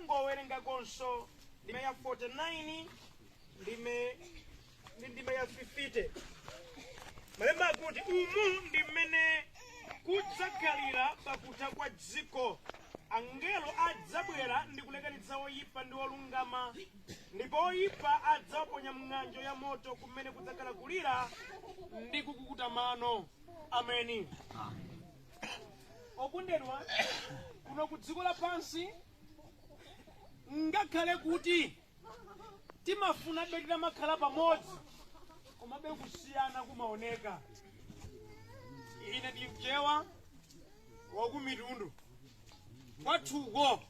tingowerenga konso ndime ya 49 ndime ya 50. Malemba akuti umu ndi mmene kudzakhalira pakutha kwa dziko. Angelo adzabwera ndi kulekanitsa oyipa ndi olungama, ndipo oyipa adzawaponya m'ng'anjo ya moto kumene kudzakhala kulira ndi kukukuta mano. Ameni. Okondedwa, kuno ku dziko lapansi ngakhale kuti timafuna beti makhala pamodzi, komabe kusiyana kumaoneka. Ine ndi mchewa wakumitundu kwathuko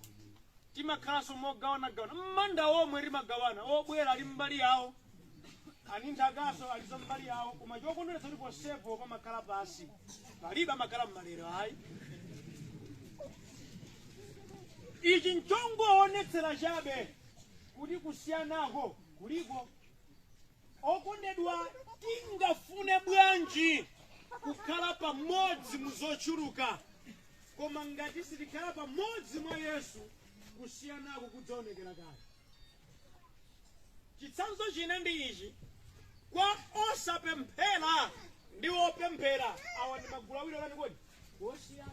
timakhalanso mogawanagawana m'manda omwe timagawana, obwera ali mbali yawo, ani nthakaso alizo mbali yawo, koma chokondweretsa kuti ponsepo pamakhala pasi, palibe amakhala m'malero ayi. Ichi nchongoonetsera chabe kuti kusiyanako kuliko. Okondedwa, tingafune bwanji kukhala pamodzi muzochuluka, koma ngati sitikhala pamodzi mwa Yesu, kusiyanako kudzaonekera kale. Chitsanzo china ndi ichi: kwa osapemphera ndi opemphera, awa ndi magulu awiri olani kodi osiyana,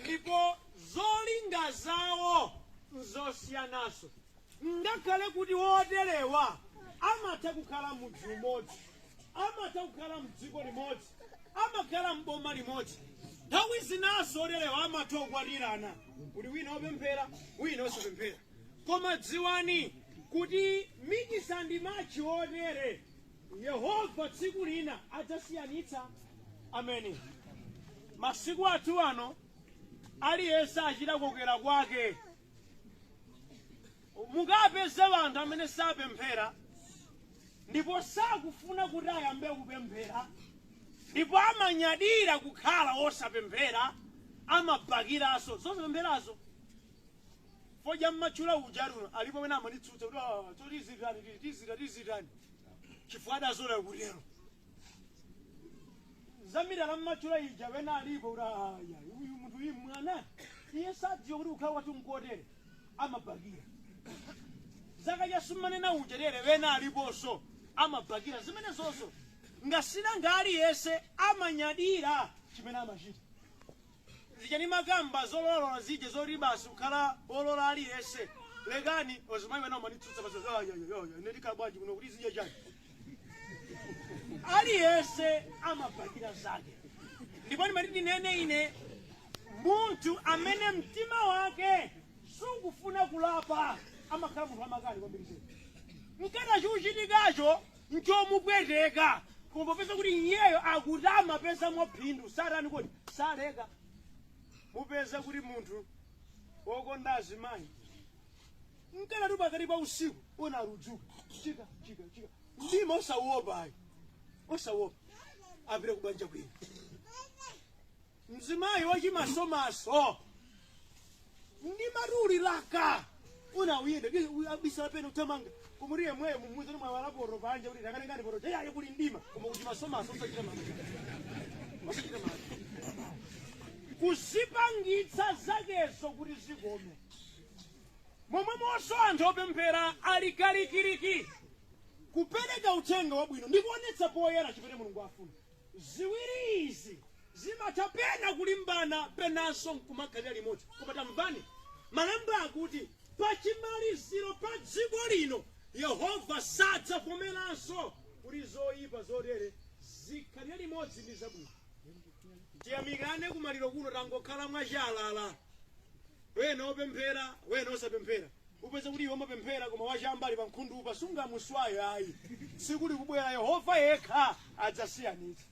ndipo zolinga zawo nzosiyanaso. Ngakhale kuti woterewa amatha kukhala mudzi umodzi, amatha kukhala mdziko limodzi, amakhala mboma limodzi, nthawi zinaso oterewa amatha kukwatirana, kuti wina opemphera wina osapemphera. Koma dziwani kuti mikisa ndi machi otere, Yehova tsiku lina adzasiyanitsa. Ameni. Masiku athu ano aliyense achita kokera kwake. Mukapeza anthu amene sapemphera ndipo sakufuna kuti ayambe kupemphera, ndipo amanyadira kukhala osapemphera, amabakiranso zosapempherazo. Fodya mmatchula uja luno alipo wena amanitsutsa kuti tizitani chifukwa adazola kutero. Zamirala mmatchula ija wena alipo kuti uyu munthu uyu mwana iye sadziwa kuti kukhala watu mkotere, amabakira. Zakadya sumanena uja lere wena aliponso amabakira zimene zonso. Ngasina ngali yese amanyadira chimene amachita. Zijani magamba zololola zije zoribasi kukhala olola ali yese. Legani ozimai wena umanitsutsa bazo ndikhala bwanji kuno kuti zije chani. Ali yese amabakira zake. Ndipo ndimatiti nene ine munthu amene mtima wake sukufuna kulapa amakhala munthu amakali kwambiri zedi. Mkata chuchitikacho nchomupweteka, koma pesa kuti iyeyo akuti amapeza mophindu satani kodi saleka. Mupeza kuti munthu wokonda azimayi mkata tu pakati pa usiku ona arudzuka chika mdima osauopa ayi, osauopa apita kubanja kwina. Mzimayi wachimasomaso ndi matuli laka una uyende abisa pena utamanga kumuriye mwe mumuzo mwa walaporo panja kuti takanengani poro yaye kuli ndima koma uchimasomaso osachita manga kusipangitsa zakezo kuti zigome. Momwe monso anthu opemphera ali kalikiliki kupereka uthenga wabwino ndi kuonetsa poyera chimene Mulungu afuna. Ziwiri izi zimatha pena kulimbana penanso nkumakhalira limodzi. Koma tamvani malemba akuti pachimaliziro pa dziko lino Yehova sadzavomeranso kuti zoyipa zotere zikhalire limodzi ndi zabwino. Tiyamikane kumaliro kuno tangokhala mwachalala. Wena opemphera wena osapemphera. Upeza kuti iwe umapemphera koma wachambali pa nkhundupa sungamuswayo ayi. Sikuli kubwera Yehova yekha adzasiyanitsa.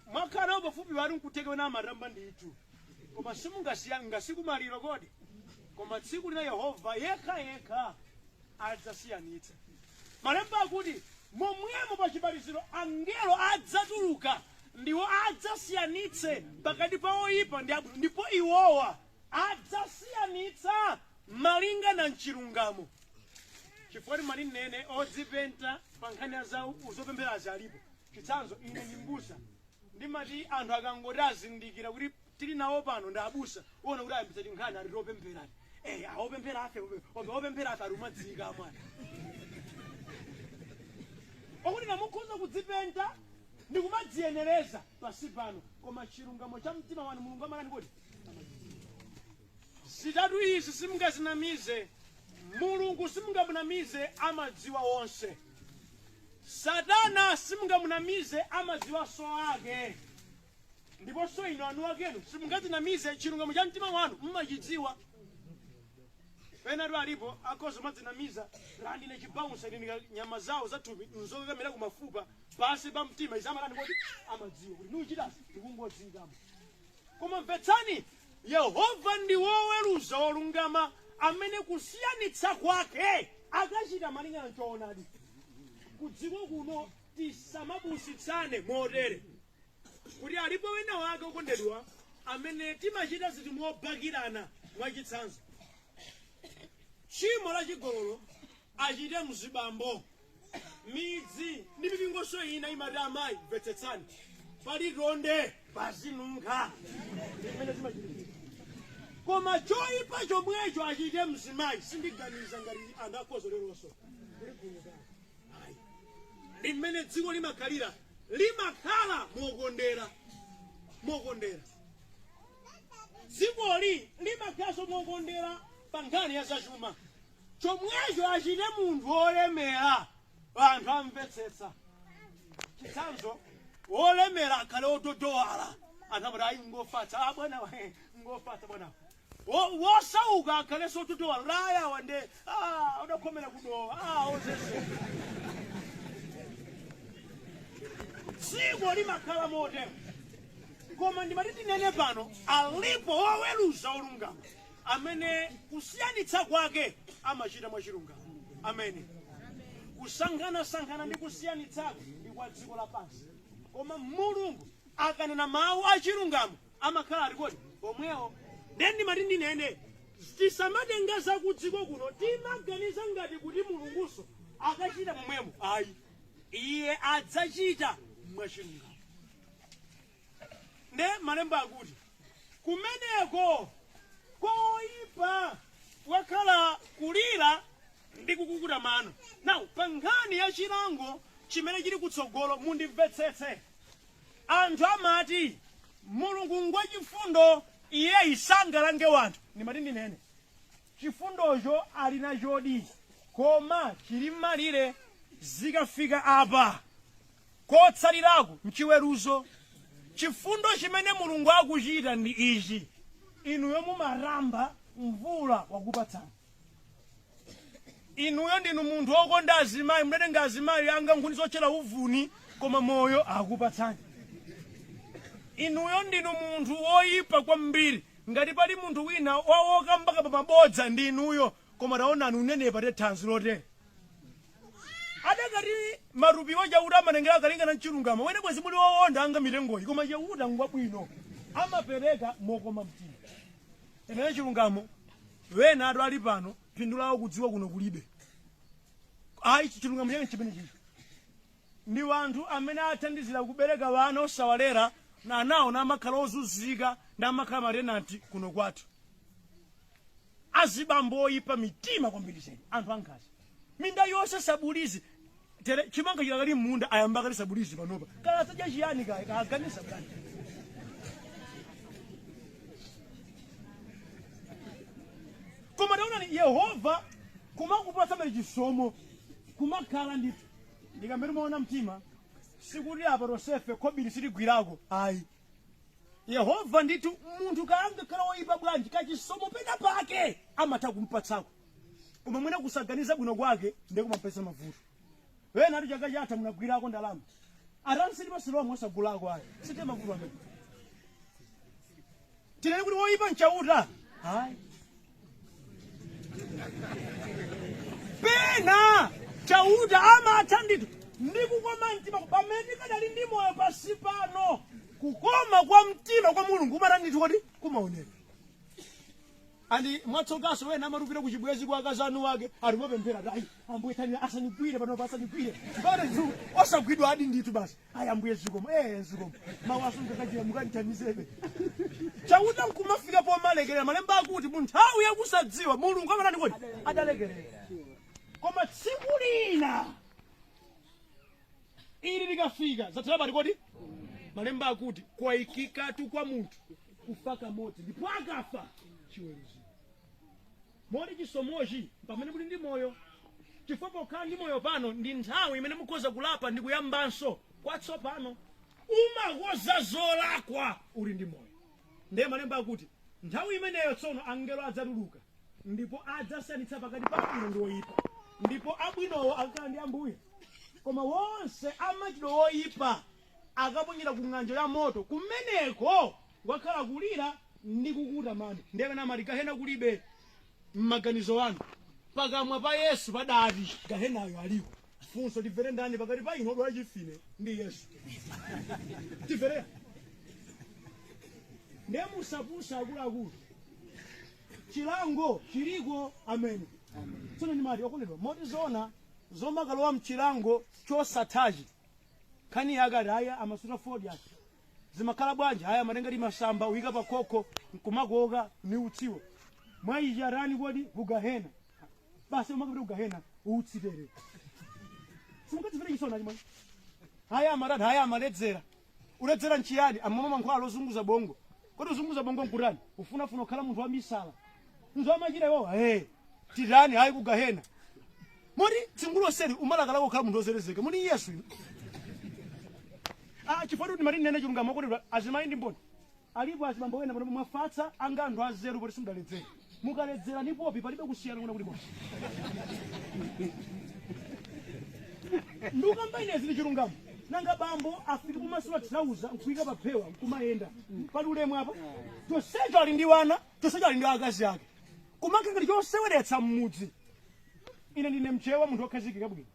Mwakhala pafupi wali nkuteke wena amatamba ndithu, koma simungasiyana ngasikumaliro kodi, koma tsiku lina Yehova yekha adzasiyanitsa. Malemba akuti momwemo pa chibaliziro angelo adzatuluka ndiwo adzasiyanitse pakati pa oyipa ndi abwino, ndipo iwowa adzasiyanitsa malinga na mchilungamo. Chifukwa mali nene odzipenta pa nkhani za zopemphera alipo. Chitsanzo ine ndi mbusa ndimati anthu akangoti azindikira kuti tili nawo pano ndabusa uona kuti ayambitsa tinkhani ali topemphera awopemphera afe opemphera afe ali umadzika mwana okuti namukhoza kudzipenta ndi kumadziyenereza pasi pano koma chilungamo cha mtima wanu mulungu amakani kuti zitatu izi simungazinamize mulungu simungamunamize amadziwa wonse satana simungamunamize amadziwa so ake ndiponso ino anu akenu simungazinamize chilungamo cha mtima wanu mmachidziwa penatu alipo akhoza madzinamiza landine chibaunsa ine nyama zawo zathupi nzokamera kumafupa pasi pa mtima izamakani kuti amadziwa kuti nuchitasi ndikungodzikamo koma mvetsani Yehova ndi woweruza wolungama amene kusiyanitsa kwake akachita malingana choonadi kudziko kuno tisamabusitsane motere kuti alipo wina wake okondedwa amene timachita zinthu mobakirana mwachitsanzo tchimo la chigololo achite mzibambo midzi ndi mipingonso ina imati amayi mvetsetsani pali tonde pazinunkha koma choyipa chomwecho achite mzimayi sindiganiza ngati anthu akhoza leronso ndi mmene dziko limakhalira limakhala mokondera dzikoli limakhalanso mokondera pa nkhani ya zachuma chomwecho achite munthu wolemera anthu amvetsetsa chitsanzo wolemera akhale ododowala anthu amati ayi ngofatsa bwana ngofatsa bwana wosauka akhale sododowala layawa nde udakhomera kudowa ozese dziko limakhala motero koma ndimati tinene pano alipo woweruza wolungama amene kusiyanitsa kwake amachita mwachilungamo amene kusankhana ndi kusiyanitsako ndi kwa dziko lapansi koma mulungu akanena mawu achilungamo amakhala ali kodi omwewo then ndimati ndinene tisamatenga za ku dziko kuno timaganiza ngati kuti mulunguso akachita momwemo ayi iye adzachita mwachilungamo nde malemba akuti kumeneko koyipa wakhala kulira ndi kukukuta mano now pa nkhani ya chilango chimene chili kutsogolo mundimvetsetse anthu amati mulungu ngwachifundo iye isangalange wanthu ndimati ndinene chifundocho ali nachodi koma chili m'malire zikafika apa kotsalirako mchiweruzo chifundo chimene mulungu akuchita ndi ichi inuyo mumaramba mvula wakupatsani inuyo ndinu munthu wokonda azimayi munatenga azimayi anga nkhuni zochera uvuni koma moyo akupatsani inuyo ndinu munthu woyipa kwambiri ngati pali munthu wina wawoka mpaka pa mabodza ndi inuyo koma taonani unenepa tethanzi lotere adakati marupiwo chauta amatengera akalingana mchilungamo wene bwezi muli wowonda anga mitengoyi koma chauta ngwabwino amapereka mokoma mtima enene chilungamo wena atu ali pano phindu lawo kudziwa kuno kulibe ayi chilungamo chake chimene chicho ndi wanthu amene athandizira kubereka wana osawalera na anawo namakhala ozunzika namakhala matenanti kuno kwathu azibambo oyipa mitima kwambiri zeni anthu ankhazi minda yonse sabulizi tere chimanga chikakali munda ayamba kali sabulizi panopa kala sadya chiyani kaya kaganisa bwana koma taonani Yehova kumakupatsa mali chisomo kumakhala ndithu ndikamene muona mtima sikuti apa Yosefe khobiri siligwirako ayi Yehova ndithu munthu kaanga khala woyipa bwanji kachisomo pena pake amatha kumpatsako koma mwina kusaganiza bwino kwake ndiye kumapesa mavuto wena ati chaka chatha munagwirako ndalama atansili pasilowa mwosagulako ayi site mavuto amene tinene kuti woyipa nchauta ayi pena chauta amatha ndithu ndi kukoma mtima pamene kadali ndi moyo pasi pano kukoma kwa mtima kwa mulungu umatha ndithu kuti kumaoneka andi mwatsokaso wena amarupira kuchibwezi kwa akazanu wake arimapemphera dai ambuye tani asanigwire pano pasanigwire ngare zu osagwidwa adi nditu basi ayi ambuye zikomo zikomo mawasunga kajira mukanithandizebe chauta nkumafika po malekerera malemba akuti munthawi yakusadziwa mulungu amanani kodi adalekerera koma tsiku lina ili likafika zatalabali kodi malemba akuti kwaikikatu kwa munthu kufaka moti ndipo akafa chiweruzo modi chisomochi pamene muli ndi moyo chifukwa pokhala ndi moyo pano ndi nthawi imene mukhoza kulapa ndi kuyambanso kwatsopano umakoza zolakwa uli ndi moyo ndiye malemba akuti nthawi imeneyo tsono angelo adzatuluka ndipo adzasiyanitsa pakati pa abwino ndi oyipa ndipo abwinowo akakhala ndi ambuye koma wonse amachitidwe oyipa akaponyera ku ng'anjo ya moto kumeneko wakhala kulira ndi kukuta mano ndiye kana mali gahena kulibe mmaganizo anu pakamwa pa Yesu padati gahenayo aliwo funso tifere ndani pakati pa inu odwala chifine ndi Yesu tifere ndiye musapusa akuluakulu chilango chiliko amene tsono ndi mali okondedwa moti zona zomakalowa mchilango chosathachi khani yakati haya amasuta ford yake zimakhala bwanji haya matenga masamba uyika pa khokho nkumakoka ni utsiwo mwayijarani kodi kugahena basi umakapita kugahena utsitere simukatifere chisona chimwe haya amarani haya amaledzera uledzera nchiyani amama mankhwala ozunguza bongo kodi uzunguza bongo nkurani ufunafuna kukhala munthu wamisala munthu wamachira iwowa tirani hayi kugahena moti tsingulo seri umalakala kukhala munthu ozerezeka muni Yesu chifukwa kuti mali nene chilungamo kodi azimayi ndi mboni alipo azimambo wena pano mwafatsa anga anthu azeru poti simudaledzera mukaledzera ndi popi palibe kusiyana kuna kuti boni ndukamba inezi ndi chilungamo nanga bambo afiti kumasula tirauza nkuyika pa phewa nkumayenda pali ulemu apa tonsecho ali ndi wana tonsecho ali ndi akazi ake kumakangati choseweretsa mmudzi ine ndine mchewa munthu wokhazikika bwino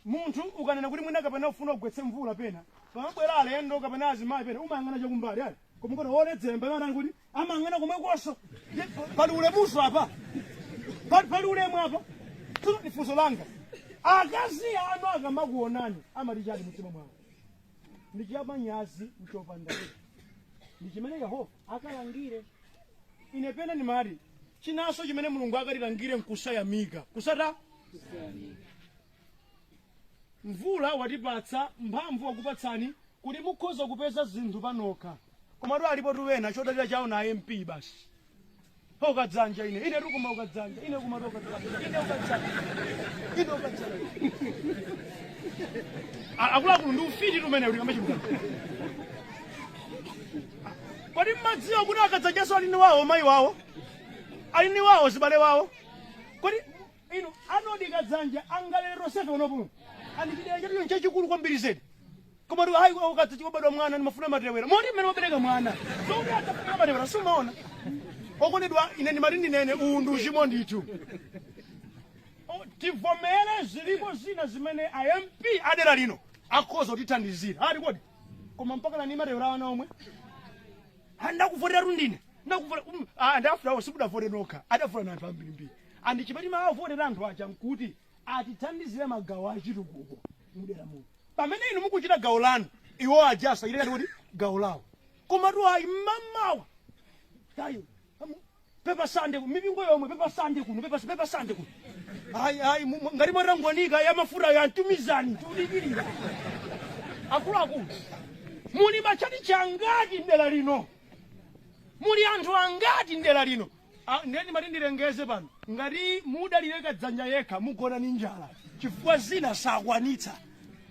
munthu ukanena kuti mwina kapena ufuna kugwetse mvula pena pamabwera alendo kapena azimayi pena umayang'ana chakumbali ali koma kono woledzera pamene kuti amang'ana komwekonso pali ulemuso apa pali ulemu apa tsono ni funso langa akazi anu akamakuonani amati chani mtima mwawo ndi chamanyazi mchopanda ndi chimene Yehova akalangire ine pena ni mali chinaso chimene mulungu akalilangire nkusayamika kusata mvula watipatsa mphamvu wakupatsani kuti mukhoza kupeza zinthu panokha koma tu alipo tuwena chodalira chawo na MP basi ukadzanja ine tukuma ukadzanja ine kumatoka ine ukadzanja akuluakulu ndi ufiti tumene uli kamachimukana kodi mmadziwa kuti akadzanjaso alini wawo mayi wawo alini wawo zibale wawo kodi inu anodi kadzanja angalero sefe unopuno andikidea chatu nchachikulu kwambiri zedi koma tu hayi ukadzachikobadwa mwana ni mafuna matewera moti mmene wabereka mwana zoti atafuna matewera sumaona okondedwa ine ni matindi nene undu uchimo ndithu tivomere zilipo zina zimene MP adera lino akhoza kutithandizira ali kodi koma mpaka nani matewera wana omwe andakuvotera rundine ndafuna sikudavotera nokha adavotera na anthu ambirimbiri andi chimene mawavotera anthu aja nkuti atithandizire magawo achitukuko mudera muno pamene inu mukuchita gawo lanu iwo ajasa ilekati kuti gawo lawo koma tu ayi mamawa tayo pepa sande mipingo yomwe pepa sande kuno pepa sande kuno ayi ngati mwarangonika ya mafuta ya ntumizani tudikirira akuluakulu muli machati changati ndela lino muli anthu angati ndela lino ndeni matindilengeze pano ngati mudalireka dzanja yekha mugona ni njala chifukwa zina sakwanitsa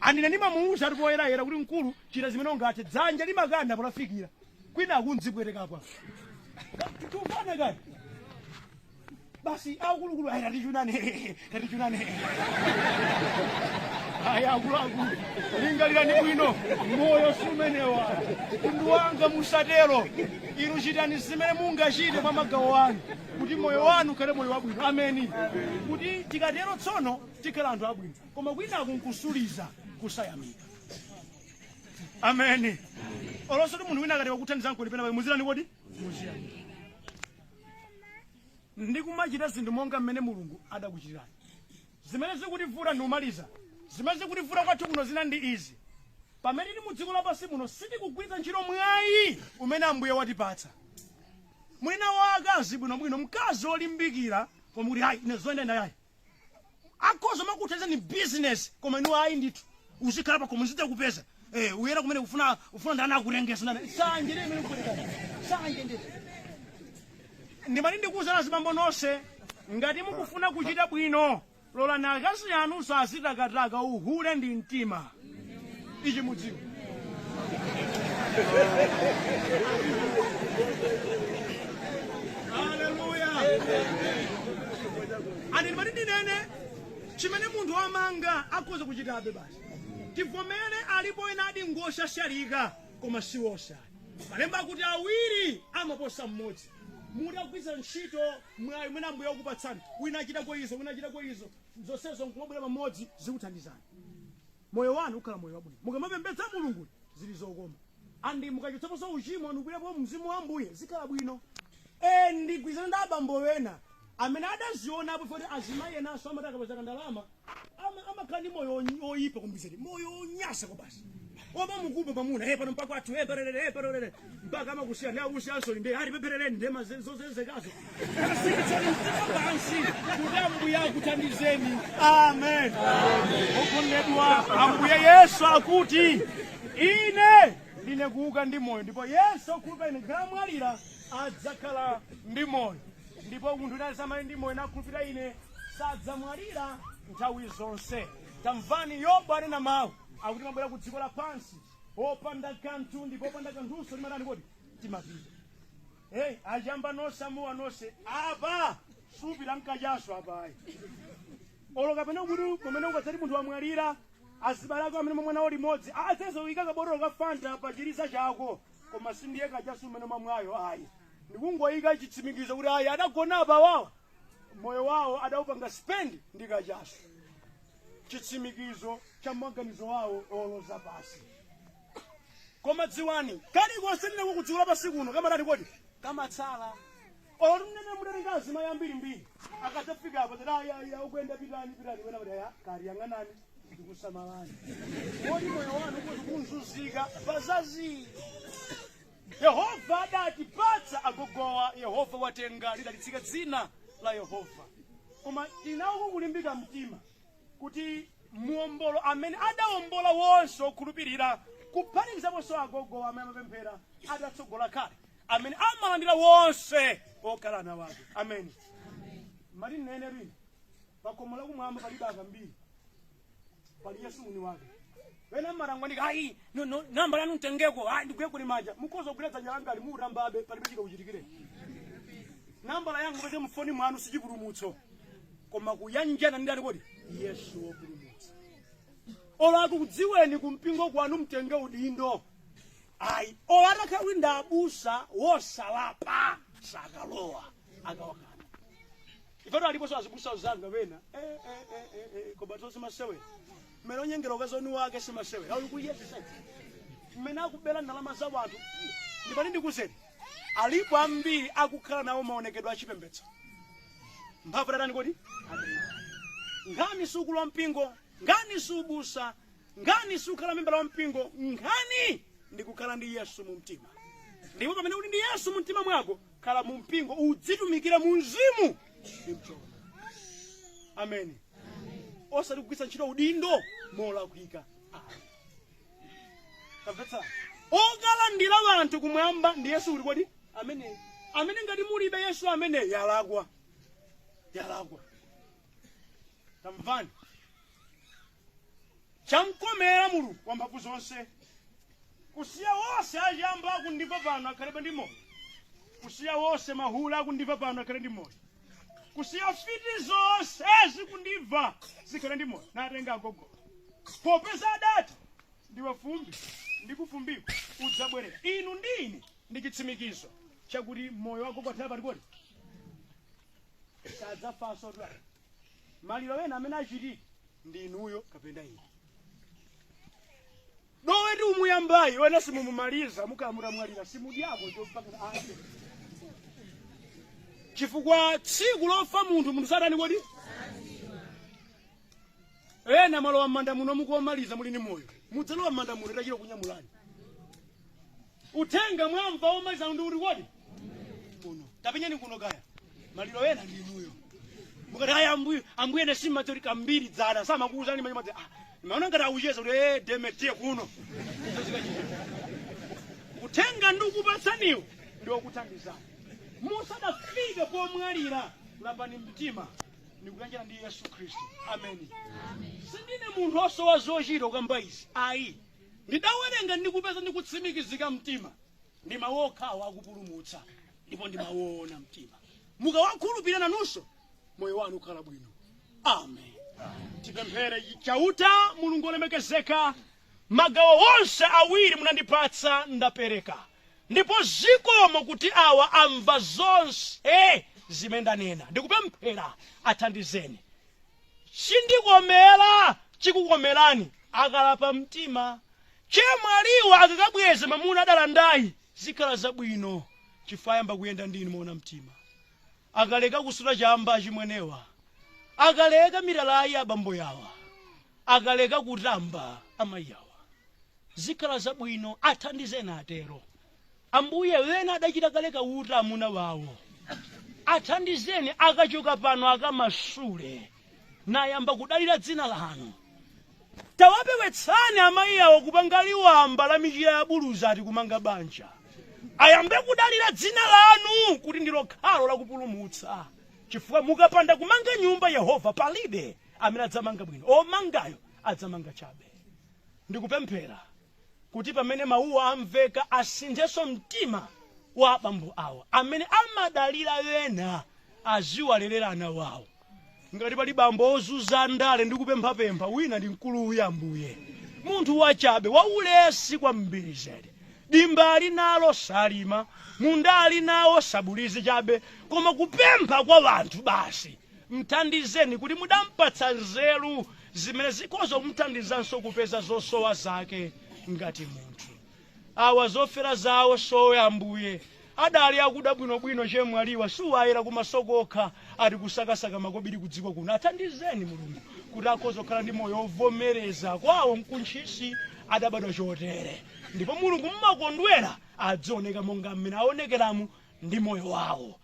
andine ndimamuuza tipoyerayera kuti mkulu chita zimene ungati dzanja limakanda polafikira kwina akunzibwerekapo tufane kati basi akulukulu tatichunane aya akuluakulu lingalirani bwino moyo sumenewa tundu wanga musatero inu chitani zimene mungachite mwa magawo anu kuti moyo wanu ukhale moyo wabwino ameni kuti tikatero tsono tikhala anthu abwino koma kwina akunkusuliza kusayamika ameni olonso ti munthu wina akati wakuthandizani kodi pena muzirani kodi muziyamika ndikumachita zinthu monga mmene Mulungu adakuchitirani. Zimene zikutivula ndikumaliza. Zimene zikutivula kwathu kuno zina ndi izi. Pamene tili mu dziko lapansi muno sitikugwiritsa ntchito mwayi umene Ambuye watipatsa. Mwina wakazi bwinobwino mkazi olimbikira koma kuti hayi ine zoyenda yayi. Akhoza makuthandiza ni business koma inu ayi ndithu. Uzikhala pa koma kupeza. Uyera kumene ufuna ndana akurengesa ndana. Sanje limene kukulekana. Sanje ndithu. Ndimati ndikuwuzana zibambo nonse ngati mukufuna kuchita bwino lola na akazi anu sazitakataka uhule ndi mtima. Ichi mudziwa. Haleluya. Ani ndimati ndinene chimene munthu wamanga akhoza kuchitabe basi. Tivomere alipo ena adi ngosha shalika koma siwosha. Malemba kuti awiri amaposa mmodzi. Mudagwiza ntchito mwayi mwina Ambuye akupatsani. Wina achita kwa izo, wina achita kwa izo. Zonsezo nkubwera pamodzi zikuthandizani. Moyo wanu ukhala moyo wabwino. Mukamapembedza Mulungu zili zokoma. Andi mukachotsapo uchimo nukwirepo mzimu wa Ambuye zikhala bwino. Ndigwizana ndi abambo wena amene adaziona apo foti azimayi enaso amataka pachaka ndalama amakhala ndi moyo oyipa kumbizeni. Moyo onyasa kwa basi. Oba mukuba pamuna pano mpaka athu perere mpaka amakusiya na usiyanso ndi ali peperereni ndema zozezekazo bansi kuti Ambuye akuthandizeni. Amen. Okondedwa Ambuye Yesu akuti ine ndine kuuka ndi moyo ndipo Yesu akuti ine ngamwalira adzakhala ndi moyo ndipo munthu unasama ndi moyo nakhulupirira ine sadzamwalira nthawi zonse. Tamvani Yobu anena mawu akuti mabwera ku dziko lapansi opanda kanthu ndipo opanda kanthuso limatani kodi timapita. Ajamba nonse amuwa nonse apa supira mkajaso apayi. Oloka pene kuti pamene ukadzati munthu wamwalira azibalako amene mwana oli modzi azezowika kabotolo ka Fanta pa chiliza chako koma sindiye kajaso umene mamwayo ayi. Ndikungoyika chitsimikizo kuti ayi adagona apa wawa moyo wawo adawupanga spend ndi kajaso. Chitsimikizo cha maganizo wawo oloza basi. Koma dziwani kali konse ku dziko lapansi kuno kamatani kodi kamatsala. Olo mnene mudatengazi mayambiri mbiri akadzafika apo ya ukwenda pitani wena kuti ya kali yang'anani ndikusamalani. Kodi moyo wanu kunzuzika bazazi. Yehova adatipatsa agogowa. Yehova watenga lidalitsika dzina la Yehova. Koma inawo kulimbika mtima kuti muombolo amene adawombola wonse okhulupirira kuphatikizaponso agogo amene amapemphera adatsogola kale amene amalandira wonse okhala nawo. Amen. Mali nene lino pakomo la kumwamba palibe akambiri pali Yesu mwini wake. Wena marangwanika ayi namba lanu mtengeko ndikuye kuli maja mukhoza kugwiretsa nyalangali muutambabe palibe chika kuchitikire. Nambala yangu pete mfoni mwanu sichipulumutso koma kuyanjana ndani kodi Yesu wopulumutsa. Ola kudziweni kumpingo kwanu mtenge udindo. Ayi ola kawinda abusa wosalapa sakalowa akawakana. Ifano alipo azibusa uzanga wena koma tonse masewe meno nyengero kazoni wake simasewe awu kuyese sasa mena kubela ndalama za watu ndipani ndikuseni alipo ambiri akukhala nawo maonekedwe achipembedza mphamvu tatani kodi ngani sukulwa mpingo ngani subusa ngani sukhala membala wa mpingo ngani ndikukhala ndi Yesu mu mtima. Ndipo pamene uli ndi Yesu mu mtima mwako khala mu mpingo udzitumikira mu mzimu ndi mchoro. Amen. Osati kugwiritsa ntchito udindo molakwika. Kamvetsa okalandira wanthu kumwamba ndi Yesu uli kodi amene ngati mulibe Yesu amene yalagwa. Tamvani chamkomera Mulungu wambavu zonse kusiya wose ajamba akundiva pano akhalepo ndi moyo. Kusiya wose mahula akundiva pano akhale ndi moyo. Kusiya fiti zonse zikundiva zikhale ndi moyo. Natenga agogo popeza adati ndiwe fumbi ndikufumbiko udzabwerera. Inu ndine ndi chitsimikizo chakuti moyo wako kwathala pali kodi sadzafanso twa maliro wena amene achitike ndi inuyo kapena ine. Dowetu umuyambayi wena simumumaliza mukamura mwalira simudyako chopaka ake. chifukwa tsiku lofa munthu satani kodi ena malowa m'manda muno mukomaliza muli ni moyo mudzalowa m'manda muno tachira kunyamulani uthenga mwamva omaliza ndi uri kodi kuno tapenyani kuno kaya maliro ena ndi inuyo mukati aya ambuye ne simatori kambiri dzana samakuuzani manyamadzi maona ngati aucheza kuti demetie kuno uthenga ndi ukupatsaniwo ndi okuthandizani musadafike pomwalira lapani mtima ndikuyanjana ndi Yesu Khristu. Amen. Sindine munthu osowa zochita kamba izi ayi ndidawerenga ndikupeza ndikutsimikizika mtima ndi mawu okhawo akupulumutsa ndipo ndimaona mtima mukawakhulupirira nanunso moyo wanu ukhala bwino. Amen. Tipemphere chauta. Mulungu olemekezeka, magawo onse awiri munandipatsa ndapereka ndipo zikomo kuti awa amva zonse zimene ndanena. Ndikupemphera athandizeni. Sindikomera chikukomerani akalapa mtima chemwaliwa akakabweza mamuna adalandayi zikhala zabwino chifayamba kuyenda ndinu moona mtima akaleka kusula chamba chimwenewa akaleka miralayi abambo yawa akaleka kutamba amayi yawa zikhala zabwino athandizeni atero. Ambuye wena adachita kaleka uta amuna wawo athandizeni akachoka pano akamasule nayamba kudalira dzina lanu. Tawapewetsani amayi yawo kupanga liwamba la michira ya buluza ati kumanga banja ayambe kudalira dzina lanu kuti ndilo khalo la kupulumutsa chifukwa mukapanda kumanga nyumba Yehova palibe amene adzamanga bwino omangayo adzamanga chabe. Ndikupemphera kuti pamene mawuwa amveka asinthenso mtima wa abambo awa amene amadalira wena aziwalelera ana wawo. Ngati pali bambo ozuza ndale ndikupemphapempha wina ndi mkulu ya Ambuye munthu wachabe waulesi kwambiri zedi dimba ali nalo salima munda ali nawo sabulizi chabe koma kupempha kwa wanthu basi mthandizeni kuti mudampatsa nzeru zimene zikoza kumthandizanso kupeza zosowa zake ngati munthu. Awa zofera zawo sowe Ambuye adali akuda bwinobwino chemwaliwa suwayira kumasokokha ati kusakasaka makobiri kudziko kuno. Athandizeni Mulungu kuti akhoza kukhala ndi moyo ovomereza kwawo mkunchisi adabadwa chotere ndipo Mulungu mmakondwera adzioneka monga mmene aonekeramu ndi moyo wawo.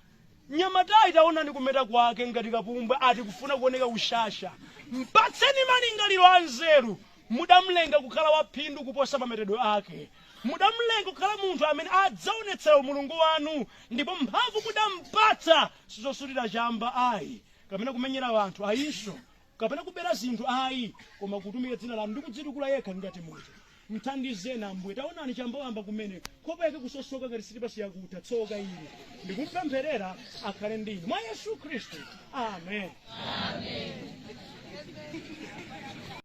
Nyamatayi taonani kumeta kwake ngati kapumbwa ati kufuna kuoneka ushasha. Mpatseni malingaliro anzeru mudamlenga kukhala waphindu kuposa mametedwe ake. Mudamlenga kukhala munthu amene adzaonetsera Mulungu wanu ndipo mphamvu mudampatsa sizosulira chamba ayi kapena kumenyera wanthu ayinso kapena kubera zinthu ayi koma kutumira dzina lanu ndi kudzitukula yekha ngati munthu. Mthandizeni Ambuye. Taonani chambawamba kumene khopa yake kusosoka ngati silipasi yakuta tsoka ile ndikumpempherera akhale ndinu mwa Yesu Khristu. Amen.